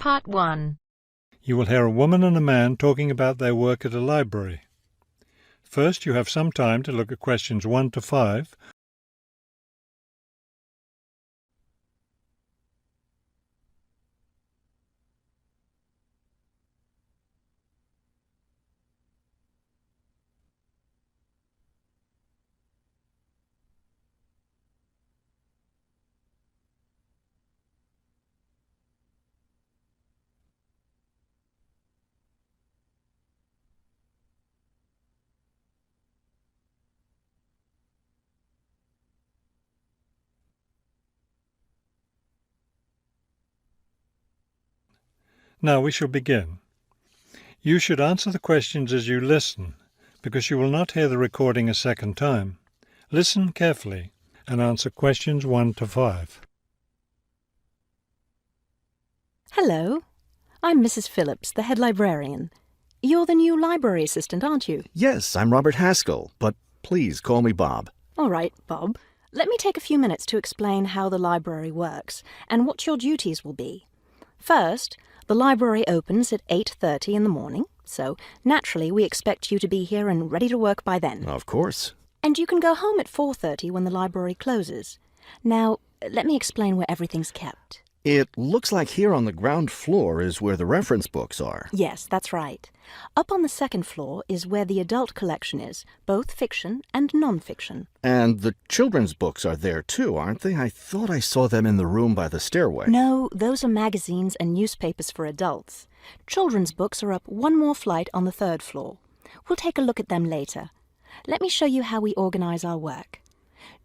Part 1. You will hear a woman and a man talking about their work at a library. First, you have some time to look at questions 1 to 5. Now we shall begin. You should answer the questions as you listen, because you will not hear the recording a second time. Listen carefully and answer questions 1 to 5. Hello, I'm Mrs. Phillips, the head librarian. You're the new library assistant, aren't you? Yes, I'm Robert Haskell, but please call me Bob. All right, Bob. Let me take a few minutes to explain how the library works and what your duties will be. First, the library opens at 8:30 in the morning, so naturally we expect you to be here and ready to work by then. Of course. And you can go home at 4:30 when the library closes. Now, let me explain where everything's kept. It looks like here on the ground floor is where the reference books are. Yes, that's right. Up on the second floor is where the adult collection is, both fiction and non-fiction. And the children's books are there too, aren't they? I thought I saw them in the room by the stairway. No, those are magazines and newspapers for adults. Children's books are up one more flight on the third floor. We'll take a look at them later. Let me show you how we organize our work.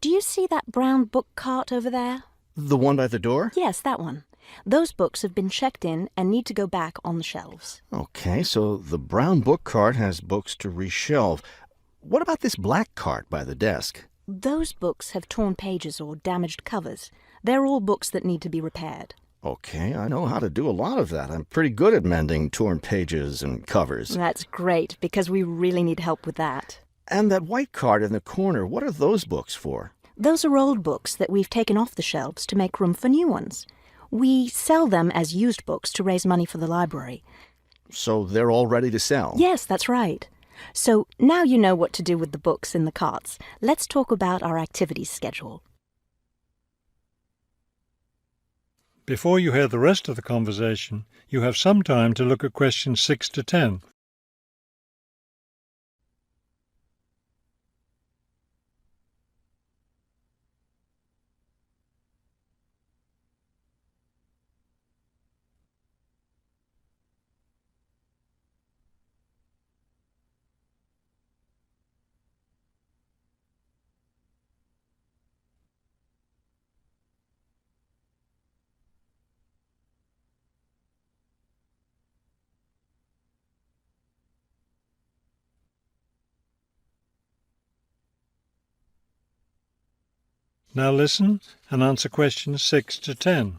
Do you see that brown book cart over there? The one by the door? Yes, that one. Those books have been checked in and need to go back on the shelves. Okay, so the brown book cart has books to reshelve. What about this black cart by the desk? Those books have torn pages or damaged covers. They're all books that need to be repaired. Okay, I know how to do a lot of that. I'm pretty good at mending torn pages and covers. That's great, because we really need help with that. And that white cart in the corner, what are those books for? Those are old books that we've taken off the shelves to make room for new ones. We sell them as used books to raise money for the library. So they're all ready to sell? Yes, that's right. So now you know what to do with the books in the carts. Let's talk about our activities schedule. Before you hear the rest of the conversation, you have some time to look at questions 6 to 10. Now listen and answer questions 6 to 10.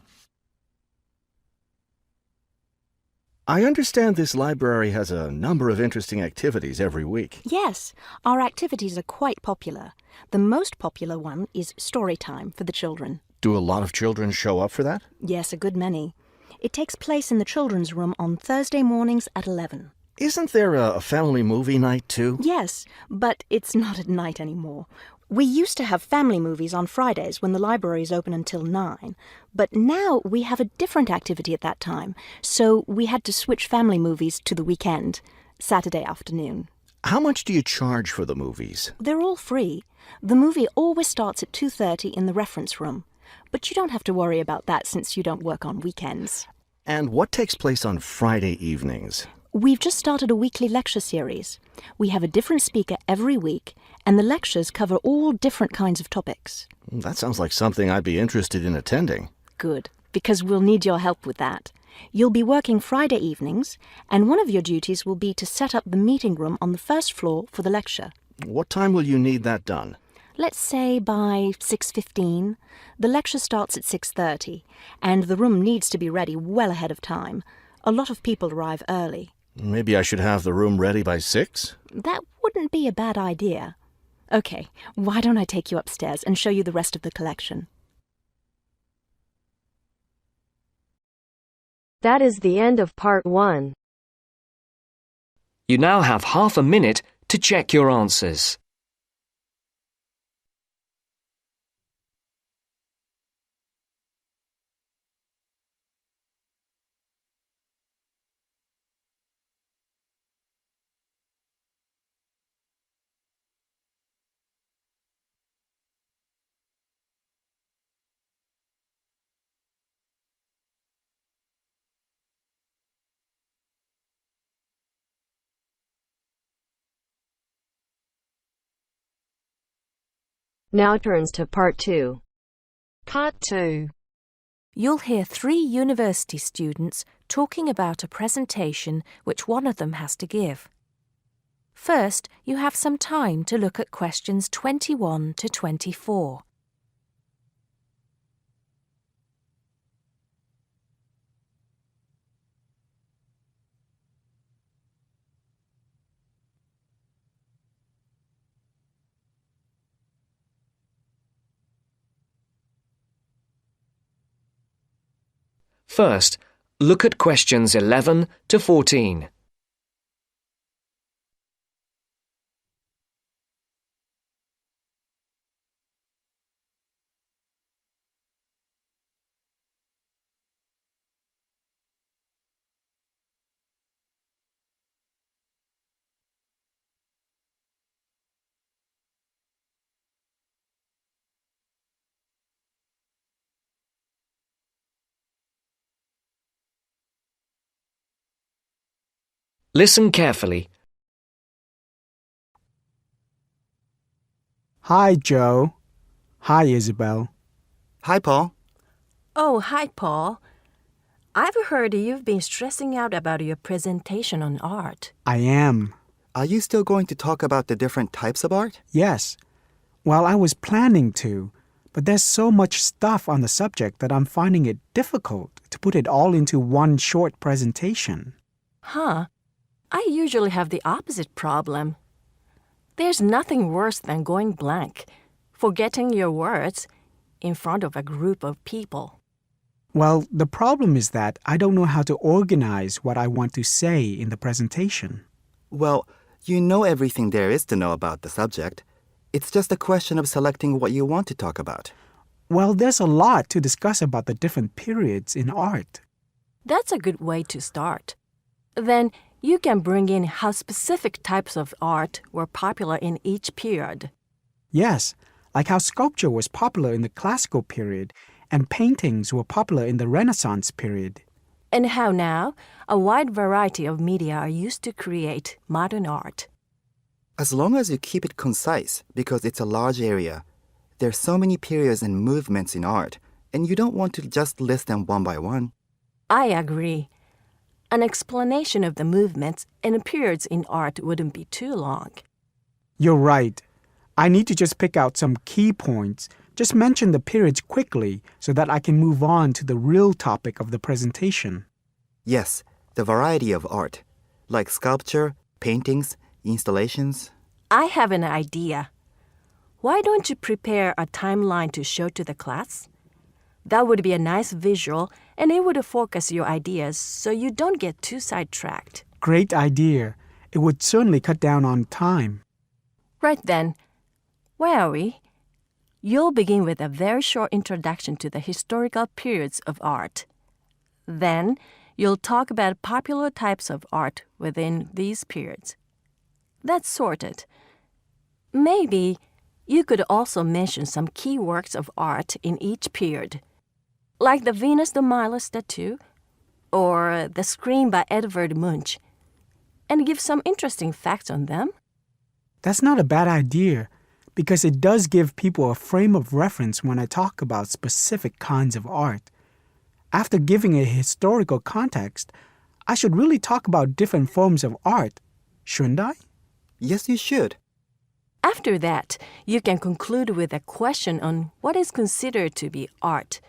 I understand this library has a number of interesting activities every week. Yes, our activities are quite popular. The most popular one is story time for the children. Do a lot of children show up for that? Yes, a good many. It takes place in the children's room on Thursday mornings at 11. Isn't there a family movie night too? Yes, but it's not at night anymore. We used to have family movies on Fridays when the library is open until 9, but now we have a different activity at that time, so we had to switch family movies to the weekend, Saturday afternoon. How much do you charge for the movies? They're all free. The movie always starts at 2:30 in the reference room, but you don't have to worry about that since you don't work on weekends. And what takes place on Friday evenings? We've just started a weekly lecture series. We have a different speaker every week, and the lectures cover all different kinds of topics. That sounds like something I'd be interested in attending. Good, because we'll need your help with that. You'll be working Friday evenings, and one of your duties will be to set up the meeting room on the first floor for the lecture. What time will you need that done? Let's say by 6:15. The lecture starts at 6:30, and the room needs to be ready well ahead of time. A lot of people arrive early. Maybe I should have the room ready by 6? That wouldn't be a bad idea. Okay, why don't I take you upstairs and show you the rest of the collection? That is the end of part 1. You now have half a minute to check your answers. Now turns to part 2. Part 2. You'll hear 3 university students talking about a presentation which one of them has to give. First, you have some time to look at questions 21 to 24. First, look at questions 11 to 14. Listen carefully. Hi, Joe. Hi, Isabel. Hi, Paul. Oh, hi, Paul. I've heard you've been stressing out about your presentation on art. I am. Are you still going to talk about the different types of art? Yes. Well, I was planning to, but there's so much stuff on the subject that I'm finding it difficult to put it all into one short presentation. Huh? I usually have the opposite problem. There's nothing worse than going blank, forgetting your words in front of a group of people. Well, the problem is that I don't know how to organize what I want to say in the presentation. Well, you know everything there is to know about the subject. It's just a question of selecting what you want to talk about. Well, there's a lot to discuss about the different periods in art. That's a good way to start. Then you can bring in how specific types of art were popular in each period. Yes, like how sculpture was popular in the classical period and paintings were popular in the Renaissance period. And how now a wide variety of media are used to create modern art. As long as you keep it concise, because it's a large area, there's so many periods and movements in art, and you don't want to just list them one by one. I agree. An explanation of the movements and periods in art wouldn't be too long. You're right. I need to just pick out some key points. Just mention the periods quickly so that I can move on to the real topic of the presentation. Yes, the variety of art, like sculpture, paintings, installations. I have an idea. Why don't you prepare a timeline to show to the class? That would be a nice visual, and it would focus your ideas so you don't get too sidetracked. Great idea. It would certainly cut down on time. Right then. Where are we? You'll begin with a very short introduction to the historical periods of art. Then, you'll talk about popular types of art within these periods. That's sorted. Maybe you could also mention some key works of art in each period, like the Venus de Milo statue or the Scream by Edvard Munch, and give some interesting facts on them. That's not a bad idea, because it does give people a frame of reference when I talk about specific kinds of art. After giving a historical context, I should really talk about different forms of art, shouldn't I? Yes, you should. After that, you can conclude with a question on what is considered to be art.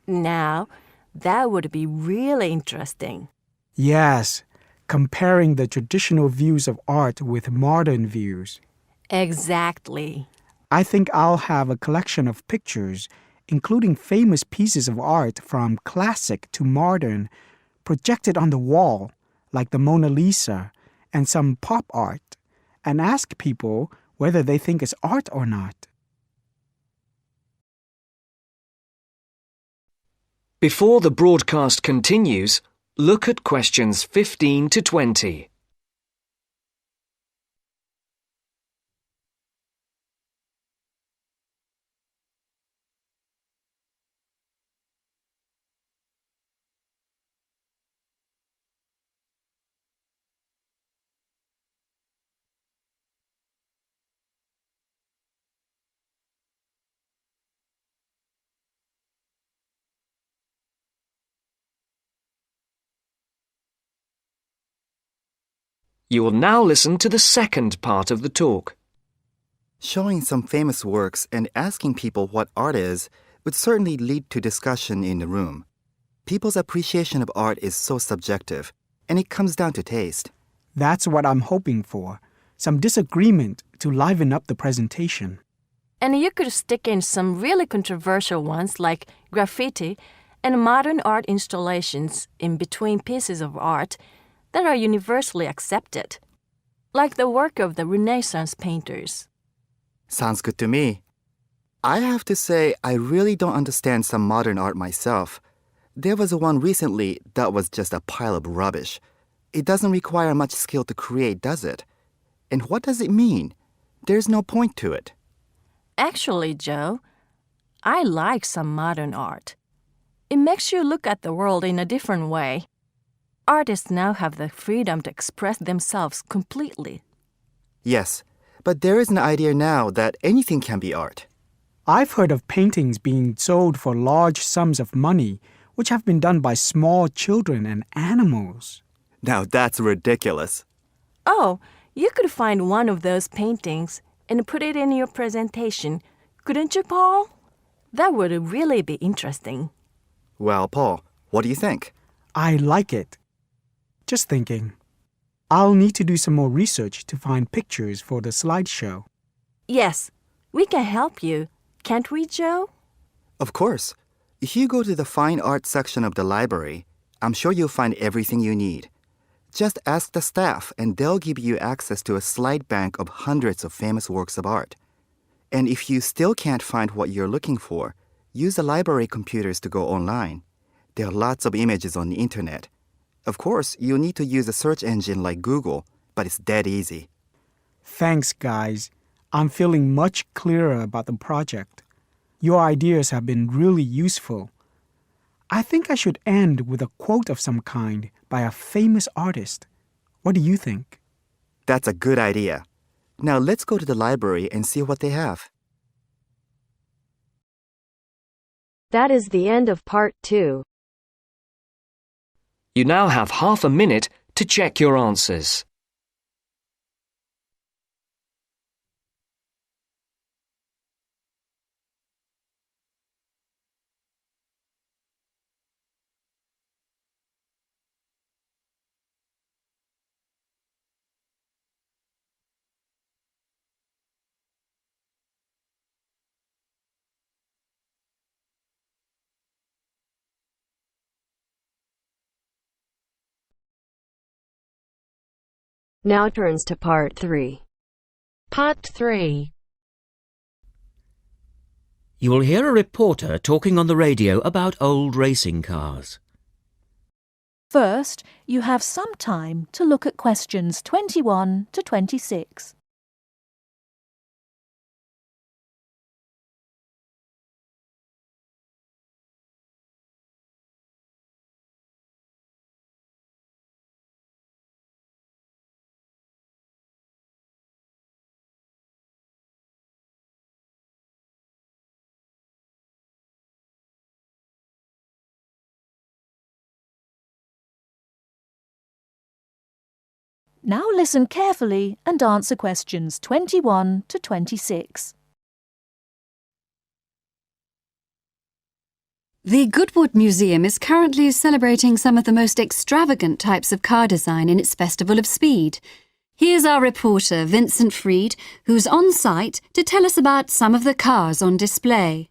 Now, that would be really interesting. Yes, comparing the traditional views of art with modern views. Exactly. I think I'll have a collection of pictures, including famous pieces of art from classic to modern, projected on the wall, like the Mona Lisa and some pop art, and ask people whether they think it's art or not. Before the broadcast continues, look at questions 15 to 20. You will now listen to the second part of the talk. Showing some famous works and asking people what art is would certainly lead to discussion in the room. People's appreciation of art is so subjective, and it comes down to taste. That's what I'm hoping for, some disagreement to liven up the presentation. And you could stick in some really controversial ones like graffiti and modern art installations in between pieces of art that are universally accepted, like the work of the Renaissance painters. Sounds good to me. I have to say, I really don't understand some modern art myself. There was one recently that was just a pile of rubbish. It doesn't require much skill to create, does it? And what does it mean? There's no point to it. Actually, Joe, I like some modern art. It makes you look at the world in a different way. Artists now have the freedom to express themselves completely. Yes, but there is an idea now that anything can be art. I've heard of paintings being sold for large sums of money, which have been done by small children and animals. Now that's ridiculous. Oh, you could find one of those paintings and put it in your presentation, couldn't you, Paul? That would really be interesting. Well, Paul, what do you think? I like it. Just thinking. I'll need to do some more research to find pictures for the slideshow. Yes, we can help you, can't we, Joe? Of course. If you go to the fine art section of the library, I'm sure you'll find everything you need. Just ask the staff and they'll give you access to a slide bank of hundreds of famous works of art. And if you still can't find what you're looking for, use the library computers to go online. There are lots of images on the internet. Of course, you'll need to use a search engine like Google, but it's dead easy. Thanks, guys. I'm feeling much clearer about the project. Your ideas have been really useful. I think I should end with a quote of some kind by a famous artist. What do you think? That's a good idea. Now let's go to the library and see what they have. That is the end of part 2. You now have half a minute to check your answers. Now turns to part 3. Part 3. You will hear a reporter talking on the radio about old racing cars. First, you have some time to look at questions 21 to 26. Now listen carefully and answer questions 21 to 26. The Goodwood Museum is currently celebrating some of the most extravagant types of car design in its Festival of Speed. Here's our reporter, Vincent Freed, who's on site to tell us about some of the cars on display.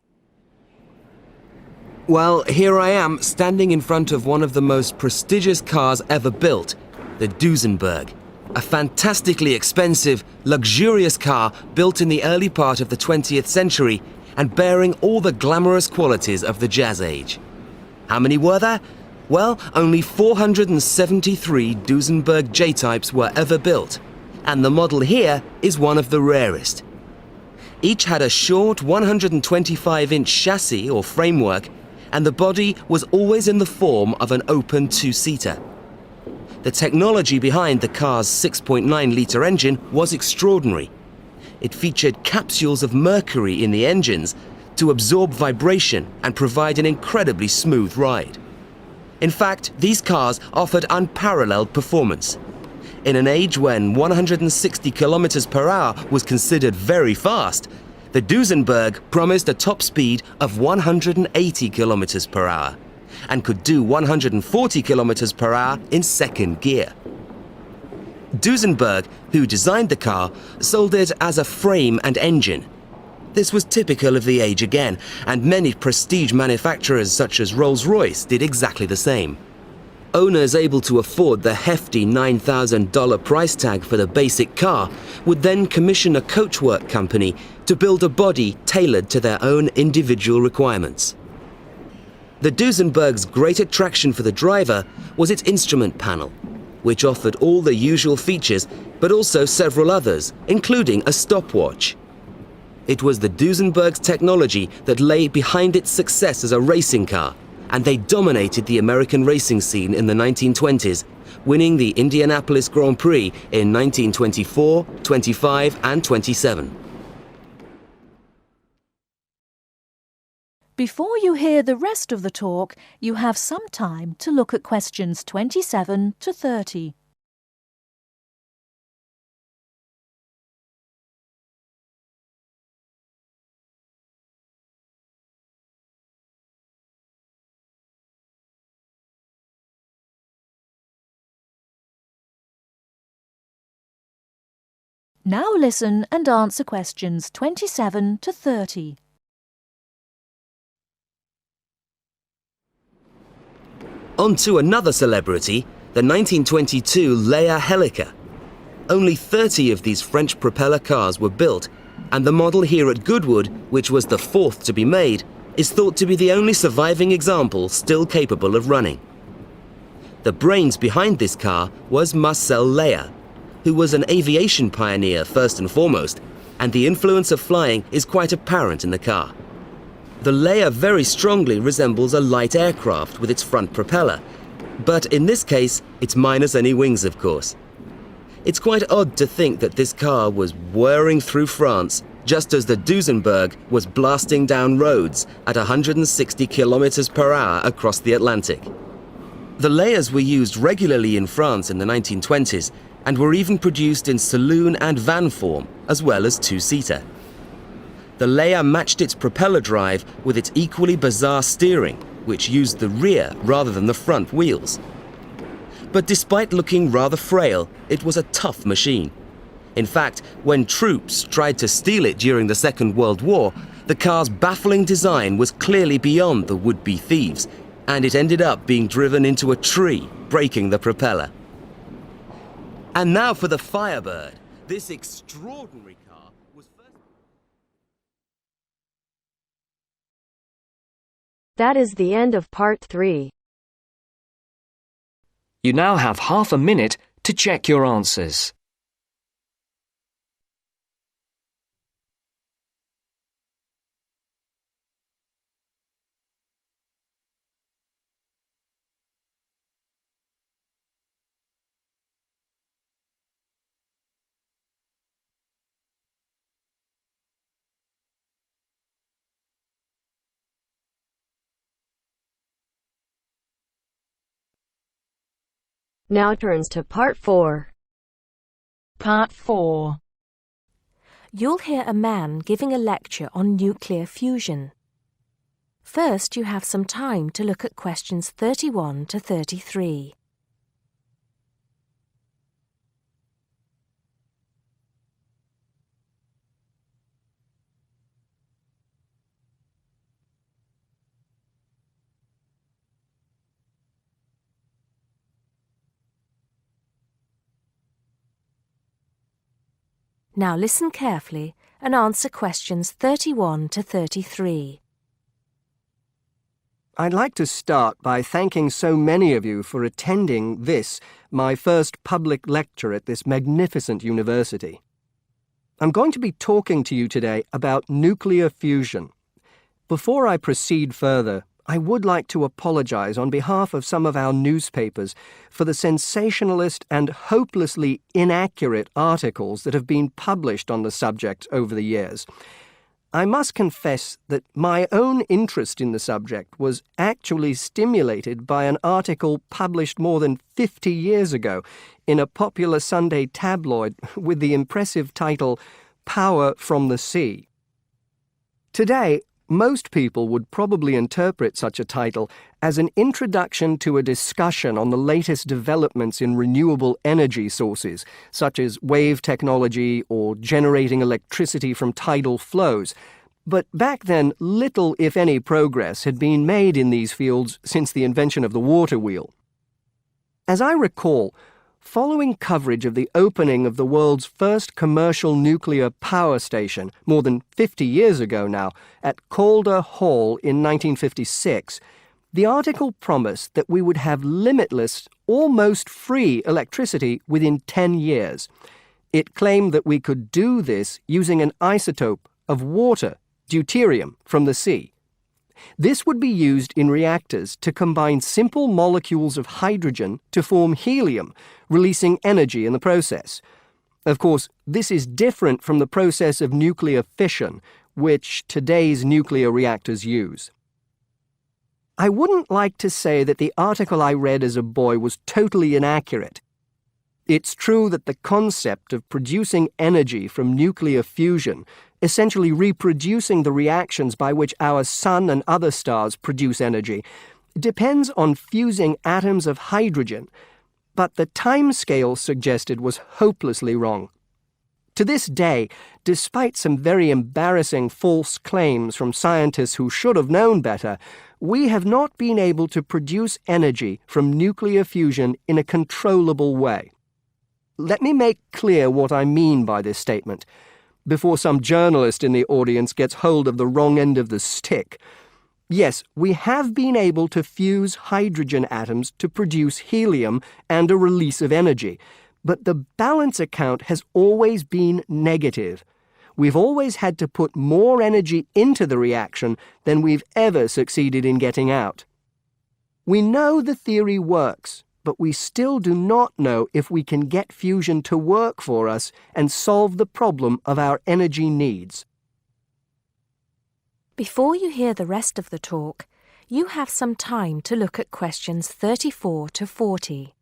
Well, here I am, standing in front of one of the most prestigious cars ever built, the Duesenberg. A fantastically expensive, luxurious car built in the early part of the 20th century and bearing all the glamorous qualities of the Jazz Age. How many were there? Well, only 473 Duesenberg J-types were ever built, and the model here is one of the rarest. Each had a short 125-inch chassis or framework, and the body was always in the form of an open two-seater. The technology behind the car's 6.9-litre engine was extraordinary. It featured capsules of mercury in the engines to absorb vibration and provide an incredibly smooth ride. In fact, these cars offered unparalleled performance. In an age when 160 kilometers per hour was considered very fast, the Duesenberg promised a top speed of 180 kilometers per hour and could do 140 kilometers per hour in second gear. Duesenberg, who designed the car, sold it as a frame and engine. This was typical of the age again, and many prestige manufacturers such as Rolls-Royce did exactly the same. Owners able to afford the hefty $9,000 price tag for the basic car would then commission a coachwork company to build a body tailored to their own individual requirements. The Duesenberg's great attraction for the driver was its instrument panel, which offered all the usual features but also several others, including a stopwatch. It was the Duesenberg's technology that lay behind its success as a racing car, and they dominated the American racing scene in the 1920s, winning the Indianapolis Grand Prix in 1924, 25, and 27. Before you hear the rest of the talk, you have some time to look at questions 27 to 30. Now listen and answer questions 27 to 30. On to another celebrity, the 1922 Leia Helica. Only 30 of these French propeller cars were built, and the model here at Goodwood, which was the fourth to be made, is thought to be the only surviving example still capable of running. The brains behind this car was Marcel Leia, who was an aviation pioneer first and foremost, and the influence of flying is quite apparent in the car. The Leia very strongly resembles a light aircraft with its front propeller, but in this case, it's minus any wings, of course. It's quite odd to think that this car was whirring through France just as the Duesenberg was blasting down roads at 160 kilometers per hour across the Atlantic. The Leias were used regularly in France in the 1920s and were even produced in saloon and van form, as well as two-seater. The Leia matched its propeller drive with its equally bizarre steering, which used the rear rather than the front wheels. But despite looking rather frail, it was a tough machine. In fact, when troops tried to steal it during the Second World War, the car's baffling design was clearly beyond the would-be thieves, and it ended up being driven into a tree, breaking the propeller. And now for the Firebird. This extraordinary car was first... That is the end of part 3. You now have half a minute to check your answers. Now turns to part 4. Part 4. You'll hear a man giving a lecture on nuclear fusion. First, you have some time to look at questions 31 to 33. Now listen carefully and answer questions 31 to 33. I'd like to start by thanking so many of you for attending this, my first public lecture at this magnificent university. I'm going to be talking to you today about nuclear fusion. Before I proceed further, I would like to apologize on behalf of some of our newspapers for the sensationalist and hopelessly inaccurate articles that have been published on the subject over the years. I must confess that my own interest in the subject was actually stimulated by an article published more than 50 years ago in a popular Sunday tabloid with the impressive title, Power from the Sea. Today, most people would probably interpret such a title as an introduction to a discussion on the latest developments in renewable energy sources, such as wave technology or generating electricity from tidal flows. But back then, little, if any, progress had been made in these fields since the invention of the water wheel. As I recall, following coverage of the opening of the world's first commercial nuclear power station, more than 50 years ago now, at Calder Hall in 1956, the article promised that we would have limitless, almost free electricity within 10 years. It claimed that we could do this using an isotope of water, deuterium, from the sea. This would be used in reactors to combine simple molecules of hydrogen to form helium, releasing energy in the process. Of course, this is different from the process of nuclear fission, which today's nuclear reactors use. I wouldn't like to say that the article I read as a boy was totally inaccurate. It's true that the concept of producing energy from nuclear fusion, essentially reproducing the reactions by which our sun and other stars produce energy, depends on fusing atoms of hydrogen, but the timescale suggested was hopelessly wrong. To this day, despite some very embarrassing false claims from scientists who should have known better, we have not been able to produce energy from nuclear fusion in a controllable way. Let me make clear what I mean by this statement, before some journalist in the audience gets hold of the wrong end of the stick. Yes, we have been able to fuse hydrogen atoms to produce helium and a release of energy, but the balance account has always been negative. We've always had to put more energy into the reaction than we've ever succeeded in getting out. We know the theory works, but we still do not know if we can get fusion to work for us and solve the problem of our energy needs. Before you hear the rest of the talk, you have some time to look at questions 34 to 40.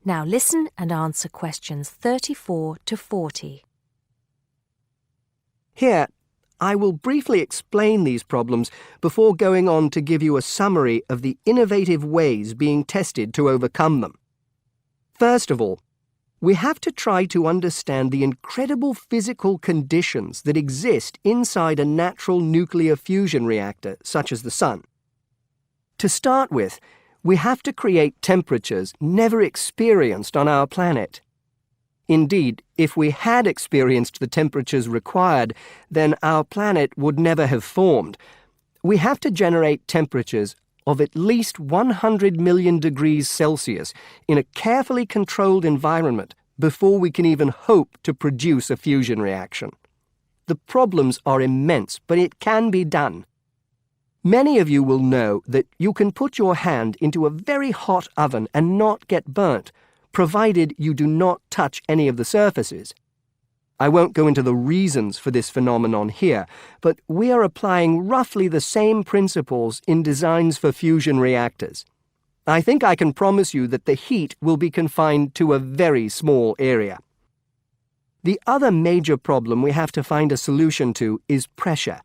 Now listen and answer questions 34 to 40. Here, I will briefly explain these problems before going on to give you a summary of the innovative ways being tested to overcome them. First of all, we have to try to understand the incredible physical conditions that exist inside a natural nuclear fusion reactor, such as the Sun. To start with, we have to create temperatures never experienced on our planet. Indeed, if we had experienced the temperatures required, then our planet would never have formed. We have to generate temperatures of at least 100 million degrees Celsius in a carefully controlled environment before we can even hope to produce a fusion reaction. The problems are immense, but it can be done. Many of you will know that you can put your hand into a very hot oven and not get burnt, provided you do not touch any of the surfaces. I won't go into the reasons for this phenomenon here, but we are applying roughly the same principles in designs for fusion reactors. I think I can promise you that the heat will be confined to a very small area. The other major problem we have to find a solution to is pressure.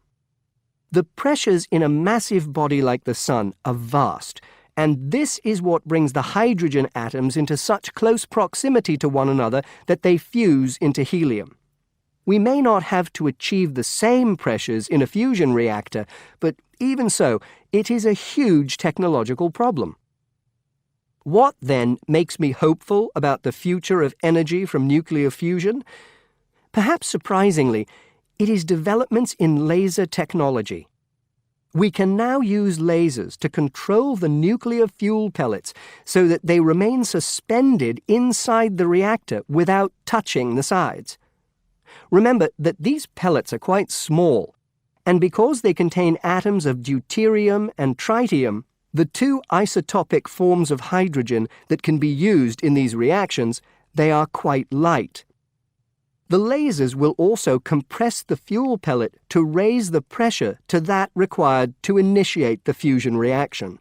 The pressures in a massive body like the Sun are vast, And this is what brings the hydrogen atoms into such close proximity to one another that they fuse into helium. We may not have to achieve the same pressures in a fusion reactor, but even so, it is a huge technological problem. What, then, makes me hopeful about the future of energy from nuclear fusion? Perhaps surprisingly, it is developments in laser technology. We can now use lasers to control the nuclear fuel pellets so that they remain suspended inside the reactor without touching the sides. Remember that these pellets are quite small, and because they contain atoms of deuterium and tritium, the two isotopic forms of hydrogen that can be used in these reactions, they are quite light. The lasers will also compress the fuel pellet to raise the pressure to that required to initiate the fusion reaction.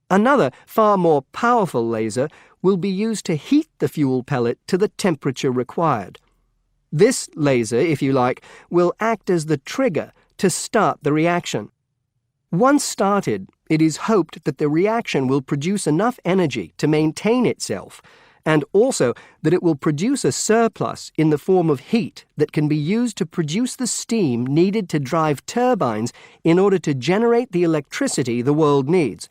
Another, far more powerful laser will be used to heat the fuel pellet to the temperature required. This laser, if you like, will act as the trigger to start the reaction. Once started, it is hoped that the reaction will produce enough energy to maintain itself, and also that it will produce a surplus in the form of heat that can be used to produce the steam needed to drive turbines in order to generate the electricity the world needs.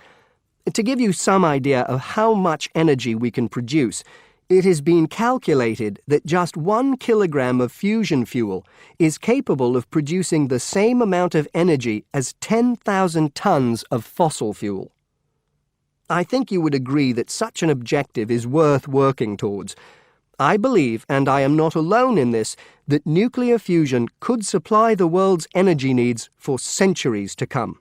To give you some idea of how much energy we can produce, it has been calculated that just 1 kilogram of fusion fuel is capable of producing the same amount of energy as 10,000 tons of fossil fuel. I think you would agree that such an objective is worth working towards. I believe, and I am not alone in this, that nuclear fusion could supply the world's energy needs for centuries to come.